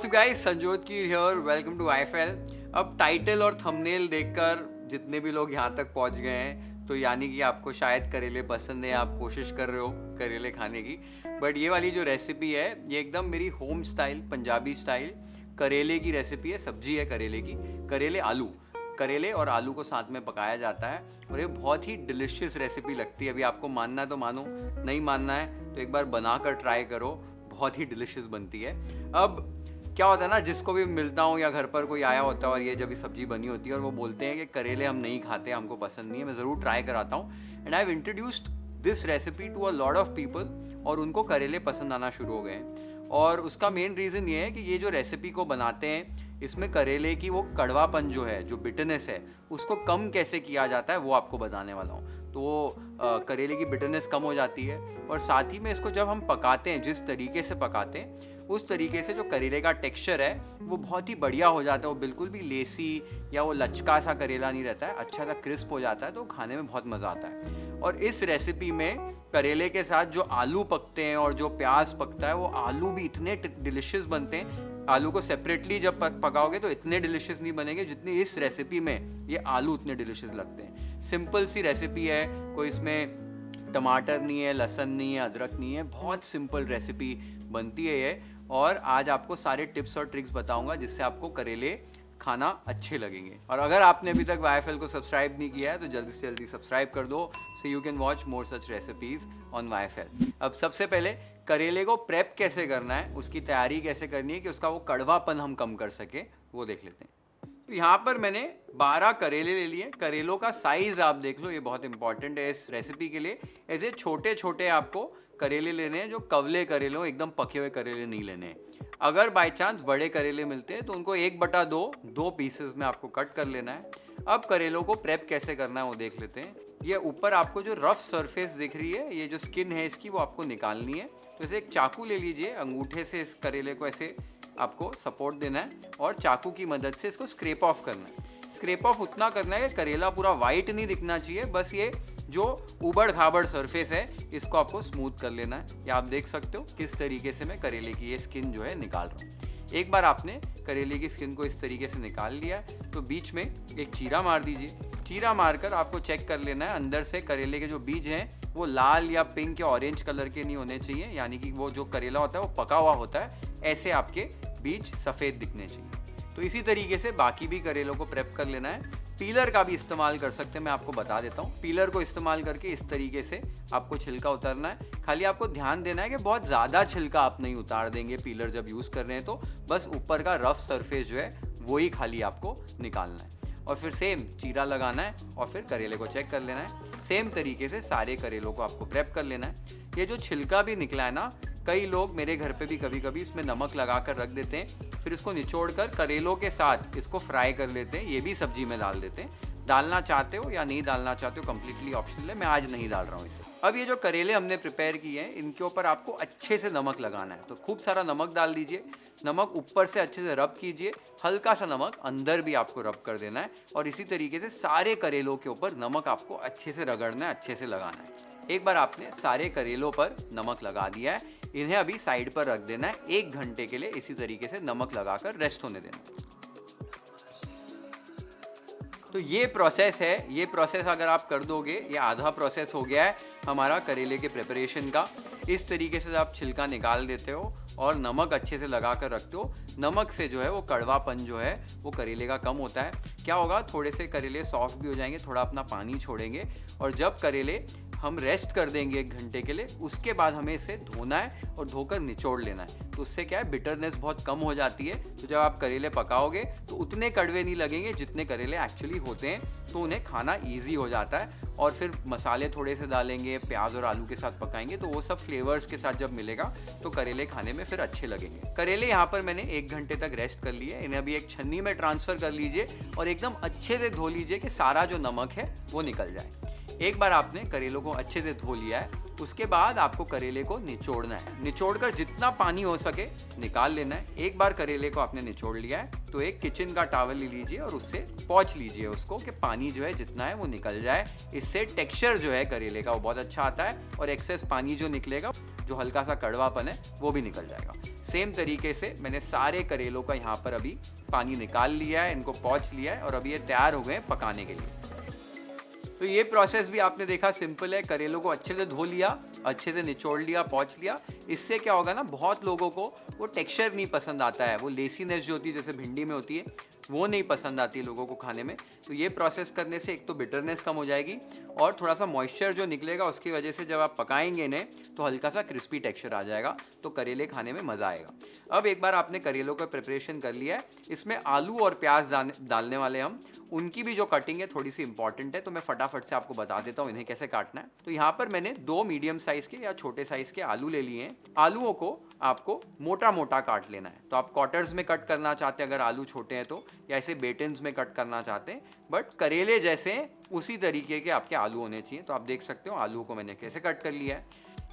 WhatsApp guys, Sanjot Keer here, welcome to IFL. अब title और thumbnail देखकर जितने भी लोग यहाँ तक पहुँच गए हैं तो यानी कि आपको शायद करेले पसंद है, आप कोशिश कर रहे हो करेले खाने की। बट ये वाली जो रेसिपी है ये एकदम मेरी होम स्टाइल पंजाबी स्टाइल करेले की रेसिपी है। सब्जी है करेले की, करेले और आलू को साथ में पकाया जाता है और ये बहुत ही डिलिशियस रेसिपी लगती है। अभी आपको मानना है तो मानो, नहीं मानना है तो एक बार बनाकर ट्राई करो, बहुत ही डिलिशियस बनती है। अब क्या होता है ना, जिसको भी मिलता हूँ या घर पर कोई आया होता है और ये जब सब्जी बनी होती है और वो बोलते हैं कि करेले हम नहीं खाते, हमको पसंद नहीं है, मैं ज़रूर ट्राई कराता हूँ। And I have introduced this recipe to a lot of people और उनको करेले पसंद आना शुरू हो गए हैं। और उसका मेन रीज़न ये है कि ये जो रेसिपी को बनाते हैं इसमें करेले की वो कड़वापन जो है, जो बिटरनेस है, उसको कम कैसे किया जाता है वो आपको बताने वाला हूँ। तो वो करेले की बिटरनेस कम हो जाती है और साथ ही में इसको जब हम पकाते हैं, जिस तरीके से पकाते हैं उस तरीके से जो करेले का टेक्सचर है वो बहुत ही बढ़िया हो जाता है। वो बिल्कुल भी लेसी या वो लचका सा करेला नहीं रहता है, अच्छा सा क्रिस्प हो जाता है, तो खाने में बहुत मज़ा आता है। और इस रेसिपी में करेले के साथ जो आलू पकते हैं और जो प्याज पकता है वो आलू भी इतने डिलिशियस बनते हैं। आलू को सेपरेटली जब पकाओगे तो इतने डिलिशियस नहीं बनेंगे जितने इस रेसिपी में ये आलू उतने डिलिशियस लगते हैं। सिंपल सी रेसिपी है, कोई इसमें टमाटर नहीं है, लहसुन नहीं है, अदरक नहीं है, बहुत सिंपल रेसिपी बनती है ये। और आज आपको सारे टिप्स और ट्रिक्स बताऊंगा जिससे आपको करेले खाना अच्छे लगेंगे। और अगर आपने अभी तक वाईएफएल को सब्सक्राइब नहीं किया है तो जल्दी से जल्दी सब्सक्राइब कर दो, so you can watch more such recipes on YFL. अब सबसे पहले करेले को प्रेप कैसे करना है, उसकी तैयारी कैसे करनी है कि उसका वो कड़वापन हम कम कर सके, वो देख लेते हैं। तो यहाँ पर मैंने 12 करेले ले लिए। करेलों का साइज आप देख लो, ये बहुत इंपॉर्टेंट है इस रेसिपी के लिए। ऐसे छोटे छोटे आपको करेले लेने हैं, जो कवले करेले हो, एकदम पके हुए करेले नहीं लेने हैं। अगर बाय चांस बड़े करेले मिलते हैं तो उनको 1/2 पीसेस में आपको कट कर लेना है। अब करेलों को प्रेप कैसे करना है वो देख लेते हैं। ये ऊपर आपको जो रफ सरफेस दिख रही है, ये जो स्किन है इसकी, वो आपको निकालनी है। तो इसे एक चाकू ले लीजिए, अंगूठे से इस करेले को ऐसे आपको सपोर्ट देना है और चाकू की मदद से इसको स्क्रैप ऑफ करना है। स्क्रैप ऑफ उतना करना है कि करेला पूरा वाइट नहीं दिखना चाहिए, बस ये जो उबड़ खाबड़ सरफेस है इसको आपको स्मूथ कर लेना है। या आप देख सकते हो किस तरीके से मैं करेले की ये स्किन जो है निकाल रहा हूँ। एक बार आपने करेले की स्किन को इस तरीके से निकाल लिया तो बीच में एक चीरा मार दीजिए। चीरा मारकर आपको चेक कर लेना है अंदर से करेले के जो बीज हैं वो लाल या पिंक या ऑरेंज कलर के नहीं होने चाहिए, यानी कि वो जो करेला होता है वो पका हुआ होता है, ऐसे आपके बीज सफ़ेद दिखने चाहिए। तो इसी तरीके से बाकी भी करेलों को प्रेप कर लेना है। पीलर का भी इस्तेमाल कर सकते हैं, मैं आपको बता देता हूँ। पीलर को इस्तेमाल करके इस तरीके से आपको छिलका उतारना है। खाली आपको ध्यान देना है कि बहुत ज़्यादा छिलका आप नहीं उतार देंगे पीलर जब यूज़ कर रहे हैं, तो बस ऊपर का रफ सरफेस जो है वही खाली आपको निकालना है। और फिर सेम चीरा लगाना है और फिर करेले को चेक कर लेना है। सेम तरीके से सारे करेलों को आपको प्रेप कर लेना है। ये जो छिलका भी निकला है ना, कई लोग मेरे घर पे भी कभी कभी इसमें नमक लगा कर रख देते हैं, फिर इसको निचोड़ कर करेलों के साथ इसको फ्राई कर लेते हैं, ये भी सब्जी में डाल देते हैं। डालना चाहते हो या नहीं डालना चाहते हो, कंप्लीटली ऑप्शनल है, मैं आज नहीं डाल रहा हूँ इसे। अब ये जो करेले हमने प्रिपेयर किए हैं इनके ऊपर आपको अच्छे से नमक लगाना है, तो खूब सारा नमक डाल दीजिए। नमक ऊपर से अच्छे से रब कीजिए, हल्का सा नमक अंदर भी आपको रब कर देना है और इसी तरीके से सारे करेलों के ऊपर नमक आपको अच्छे से रगड़ना है, अच्छे से लगाना है। एक बार आपने सारे करेलों पर नमक लगा दिया है, इन्हें अभी साइड पर रख देना है। 1 घंटे के लिए इसी तरीके से नमक लगाकर रेस्ट होने देना। तो ये प्रोसेस है, ये प्रोसेस अगर आप कर दोगे, ये आधा प्रोसेस हो गया है हमारा करेले के प्रिपरेशन का। इस तरीके से आप छिलका निकाल देते हो और नमक अच्छे से लगा कर रखते हो। नमक से जो है वो कड़वापन जो है वो करेले का कम होता है। क्या होगा, थोड़े से करेले सॉफ्ट भी हो जाएंगे, थोड़ा अपना पानी छोड़ेंगे और जब करेले हम रेस्ट कर देंगे 1 घंटे के लिए, उसके बाद हमें इसे धोना है और धोकर निचोड़ लेना है। तो उससे क्या है, बिटरनेस बहुत कम हो जाती है। तो जब आप करेले पकाओगे तो उतने कड़वे नहीं लगेंगे जितने करेले एक्चुअली होते हैं, तो उन्हें खाना ईजी हो जाता है। और फिर मसाले थोड़े से डालेंगे, प्याज और आलू के साथ पकाएंगे, तो वो सब फ्लेवर्स के साथ जब मिलेगा तो करेले खाने में फिर अच्छे लगेंगे। करेले यहाँ पर मैंने 1 घंटे तक रेस्ट कर लिए, इन्हें अभी एक छन्नी में ट्रांसफ़र कर लीजिए और एकदम अच्छे से धो लीजिए कि सारा जो नमक है वो निकल जाए। एक बार आपने करेलों को अच्छे से धो लिया है उसके बाद आपको करेले को निचोड़ना है। निचोड़कर जितना पानी हो सके निकाल लेना है। एक बार करेले को आपने निचोड़ लिया है तो एक किचन का टॉवल ले लीजिए और उससे पोंछ लीजिए उसको, कि पानी जो है जितना है वो निकल जाए। इससे टेक्सचर जो है करेले का वो बहुत अच्छा आता है और एक्सेस पानी जो निकलेगा, जो हल्का सा कड़वापन है, वो भी निकल जाएगा। सेम तरीके से मैंने सारे करेलों का यहाँ पर अभी पानी निकाल लिया है, इनको पोंछ लिया है और अभी ये तैयार हो गए पकाने के लिए। तो ये प्रोसेस भी आपने देखा सिंपल है। करेलों को अच्छे से धो लिया, अच्छे से निचोड़ लिया, पोंछ लिया। इससे क्या होगा ना, बहुत लोगों को वो टेक्सचर नहीं पसंद आता है, वो लेसीनेस जो होती है जैसे भिंडी में होती है, वो नहीं पसंद आती है लोगों को खाने में। तो ये प्रोसेस करने से एक तो बिटरनेस कम हो जाएगी और थोड़ा सा मॉइस्चर जो निकलेगा उसकी वजह से जब आप पकाएंगे इन्हें तो हल्का सा क्रिस्पी टेक्सचर आ जाएगा, तो करेले खाने में मज़ा आएगा। अब एक बार आपने करेलों का प्रिपरेशन कर लिया है, इसमें आलू और प्याज डालने वाले हम, उनकी भी जो कटिंग है थोड़ी सी इंपॉर्टेंट है, तो मैं फटाफट से आपको बता देता हूँ इन्हें कैसे काटना है। तो यहाँ पर मैंने 2 मीडियम साइज़ के या छोटे साइज़ के आलू ले लिए हैं। आलूओं को आपको मोटा मोटा काट लेना है। तो आप क्वार्टर्स में कट करना चाहते हैं अगर आलू छोटे हैं तो, या ऐसे बेटन्स में कट करना चाहते हैं, बट करेले जैसे उसी तरीके के आपके आलू होने चाहिए। तो आप देख सकते हो आलू को मैंने कैसे कट कर लिया है।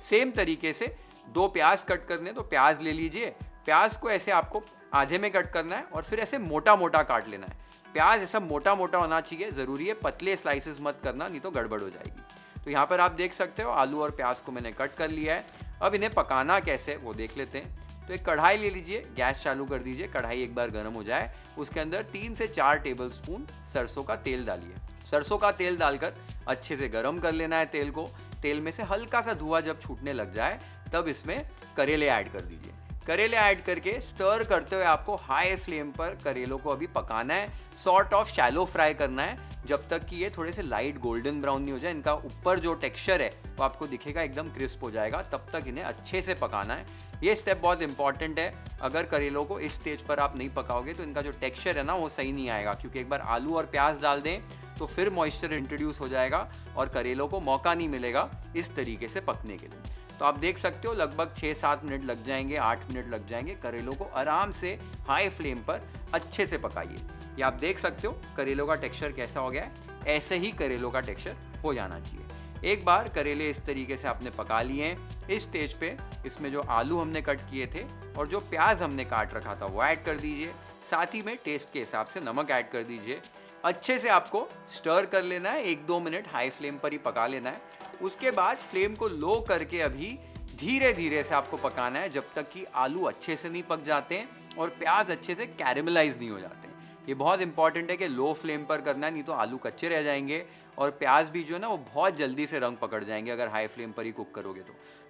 सेम तरीके से 2 प्याज कट करने, तो प्याज ले लीजिए। प्याज को ऐसे आपको आधे में कट करना है और फिर ऐसे मोटा मोटा काट लेना है। प्याज ऐसा मोटा मोटा होना चाहिए, ज़रूरी है, पतले स्लाइसेस मत करना, नहीं तो गड़बड़ हो जाएगी। तो यहाँ पर आप देख सकते हो आलू और प्याज को मैंने कट कर लिया है। अब इन्हें पकाना कैसे वो देख लेते हैं। तो एक कढ़ाई ले लीजिए, गैस चालू कर दीजिए, कढ़ाई एक बार गर्म हो जाए, उसके अंदर 3 से 4 टेबलस्पून सरसों का तेल डालिए। सरसों का तेल डालकर अच्छे से गर्म कर लेना है तेल को। तेल में से हल्का सा धुआं जब छूटने लग जाए तब इसमें करेले ऐड कर दीजिए। करेले ऐड करके स्टर करते हुए आपको हाई फ्लेम पर करेलों को अभी पकाना है, सॉर्ट ऑफ शैलो फ्राई करना है, जब तक कि ये थोड़े से लाइट गोल्डन ब्राउन नहीं हो जाए। इनका ऊपर जो टेक्सचर है वो आपको दिखेगा एकदम क्रिस्प हो जाएगा, तब तक इन्हें अच्छे से पकाना है। ये स्टेप बहुत इंपॉर्टेंट है। अगर करेलों को इस स्टेज पर आप नहीं पकाओगे तो इनका जो टेक्सचर है ना वो सही नहीं आएगा, क्योंकि एक बार आलू और प्याज डाल दें तो फिर मॉइस्चर इंट्रोड्यूस हो जाएगा और करेलों को मौका नहीं मिलेगा इस तरीके से पकने के लिए। तो आप देख सकते हो लगभग 6-7 मिनट लग जाएंगे, 8 मिनट लग जाएंगे। करेलों को आराम से हाई फ्लेम पर अच्छे से पकाइए। ये आप देख सकते हो करेलों का टेक्सचर कैसा हो गया है, ऐसे ही करेलों का टेक्सचर हो जाना चाहिए। एक बार करेले इस तरीके से आपने पका लिए हैं, इस स्टेज पे इसमें जो आलू हमने कट किए थे और जो प्याज हमने काट रखा था वो ऐड कर दीजिए। साथ ही में टेस्ट के हिसाब से नमक ऐड कर दीजिए। अच्छे से आपको स्टर कर लेना है, 1-2 मिनट हाई फ्लेम पर ही पका लेना है। उसके बाद फ्लेम को लो करके अभी धीरे धीरे से आपको पकाना है, जब तक कि आलू अच्छे से नहीं पक जाते हैं और प्याज अच्छे से कैरेमलाइज नहीं हो जाते हैं। ये बहुत इंपॉर्टेंट है कि लो फ्लेम पर करना है, नहीं तो आलू कच्चे रह जाएंगे और प्याज भी जो है ना वो बहुत जल्दी से रंग पकड़ जाएंगे अगर हाई फ्लेम पर ही कुक करोगे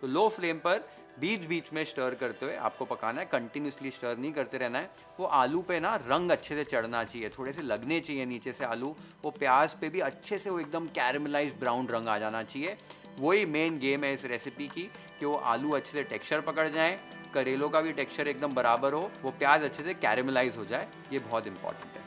तो लो फ्लेम पर बीच बीच में स्टर करते हुए आपको पकाना है, कंटिन्यूसली स्टर नहीं करते रहना है। वो आलू पे ना रंग अच्छे से चढ़ना चाहिए, थोड़े से लगने चाहिए नीचे से आलू, वो प्याज पे भी अच्छे से वो एकदम कैरेमलाइज ब्राउन रंग आ जाना चाहिए। वही मेन गेम है इस रेसिपी की, कि वो आलू अच्छे से टेक्सचर पकड़ जाएं, करेलों का भी टेक्सचर एकदम बराबर हो, वो प्याज अच्छे से कैरेमलाइज हो जाए। ये बहुत इंपॉर्टेंट है।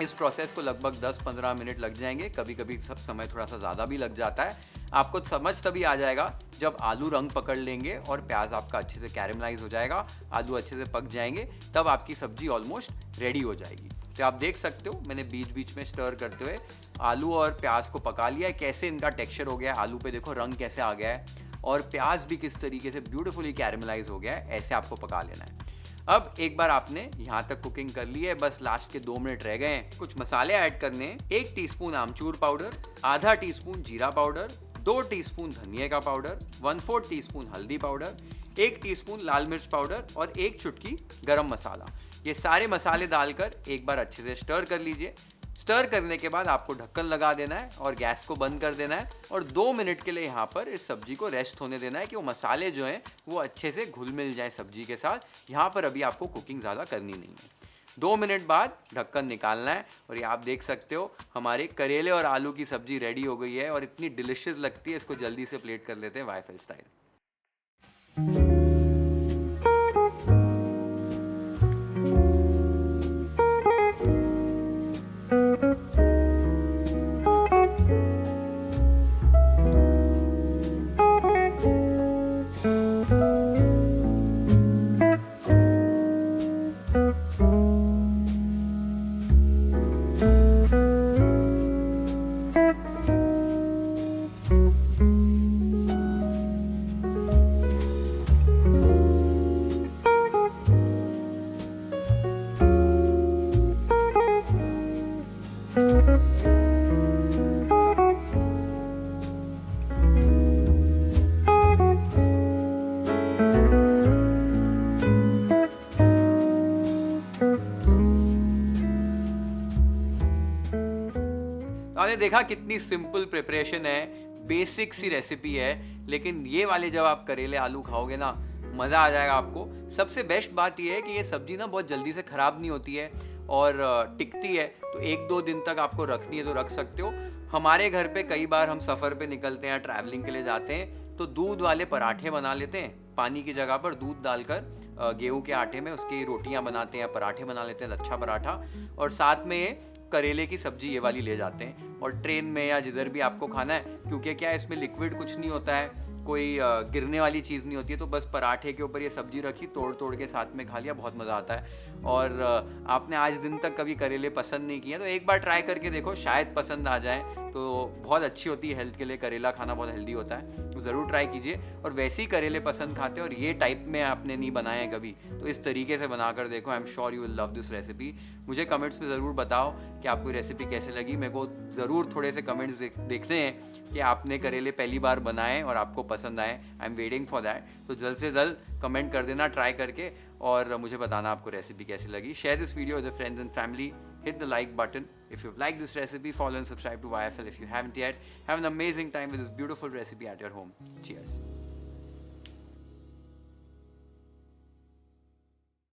इस प्रोसेस को लगभग 10-15 मिनट लग जाएंगे, कभी कभी सब समय थोड़ा सा ज़्यादा भी लग जाता है। आपको समझ तभी आ जाएगा जब आलू रंग पकड़ लेंगे और प्याज आपका अच्छे से कैरेमलाइज हो जाएगा, आलू अच्छे से पक जाएंगे, तब आपकी सब्जी ऑलमोस्ट रेडी हो जाएगी। तो आप देख सकते हो मैंने बीच बीच में स्टर करते हुए आलू और प्याज को पका लिया है। कैसे इनका टेक्सचर हो गया है, आलू पे देखो रंग कैसे आ गया है और प्याज भी किस तरीके से ब्यूटीफुली कैरेमलाइज हो गया है। ऐसे आपको पका लेना है। अब एक बार आपने यहाँ तक कुकिंग कर ली है, बस लास्ट के 2 मिनट रह गए हैं। कुछ मसाले ऐड करने हैं। 1 टीस्पून आमचूर पाउडर, आधा टीस्पून जीरा पाउडर, 2 टीस्पून धनिया का पाउडर, 1/4 टीस्पून हल्दी पाउडर, 1 टीस्पून लाल मिर्च पाउडर और 1 चुटकी गरम मसाला। ये सारे मसाले डालकर एक बार अच्छे से स्टर कर लीजिए। स्टर करने के बाद आपको ढक्कन लगा देना है और गैस को बंद कर देना है और 2 मिनट के लिए यहाँ पर इस सब्जी को रेस्ट होने देना है, कि वो मसाले जो हैं वो अच्छे से घुल मिल जाए सब्जी के साथ। यहाँ पर अभी आपको कुकिंग ज़्यादा करनी नहीं है। 2 मिनट बाद ढक्कन निकालना है और ये आप देख सकते हो हमारे करेले और आलू की सब्जी रेडी हो गई है और इतनी डिलिशियस लगती है। इसको जल्दी से प्लेट कर लेते हैं वाईफाई स्टाइल। आपने देखा कितनी सिंपल प्रिपरेशन है, बेसिक सी रेसिपी है, लेकिन ये वाले जब आप करेले आलू खाओगे ना, मज़ा आ जाएगा आपको। सबसे बेस्ट बात ये है कि ये सब्जी ना बहुत जल्दी से ख़राब नहीं होती है और टिकती है, तो 1-2 दिन तक आपको रखनी है तो रख सकते हो। हमारे घर पे कई बार हम सफ़र पे निकलते हैं, ट्रैवलिंग के लिए जाते हैं, तो दूध वाले पराठे बना लेते हैं, पानी की जगह पर दूध डालकर गेहूं के आटे में उसकी रोटियां बनाते हैं, पराठे बना लेते हैं, अच्छा पराठा, और साथ में ये करेले की सब्जी ये वाली ले जाते हैं। और ट्रेन में या जिधर भी आपको खाना है, क्योंकि क्या है इसमें लिक्विड कुछ नहीं होता है, कोई गिरने वाली चीज़ नहीं होती है, तो बस पराठे के ऊपर ये सब्जी रखी, तोड़ तोड़ के साथ में खा लिया, बहुत मज़ा आता है। और आपने आज दिन तक कभी करेले पसंद नहीं किए तो एक बार ट्राई करके देखो, शायद पसंद आ जाए। तो बहुत अच्छी होती है हेल्थ के लिए, करेला खाना बहुत हेल्दी होता है, तो ज़रूर ट्राई कीजिए। और वैसे ही करेले पसंद खाते हैं और ये टाइप में आपने नहीं बनाए हैं कभी, तो इस तरीके से बना कर देखो, I am sure you will love this recipe. मुझे कमेंट्स में ज़रूर बताओ कि आपको रेसिपी कैसे लगी। मेरे को ज़रूर थोड़े से कमेंट्स देखने हैं कि आपने करेले पहली बार बनाए और आपको पसंद आए। I am waiting for that. तो जल्द से जल्द कमेंट कर देना ट्राई करके, और मुझे बताना आपको रेसिपी कैसी लगी। Share this video with friends and family, hit the like button if you've liked this recipe, follow and subscribe to YFL if you haven't yet. Have an amazing time with this beautiful recipe at your home. Cheers.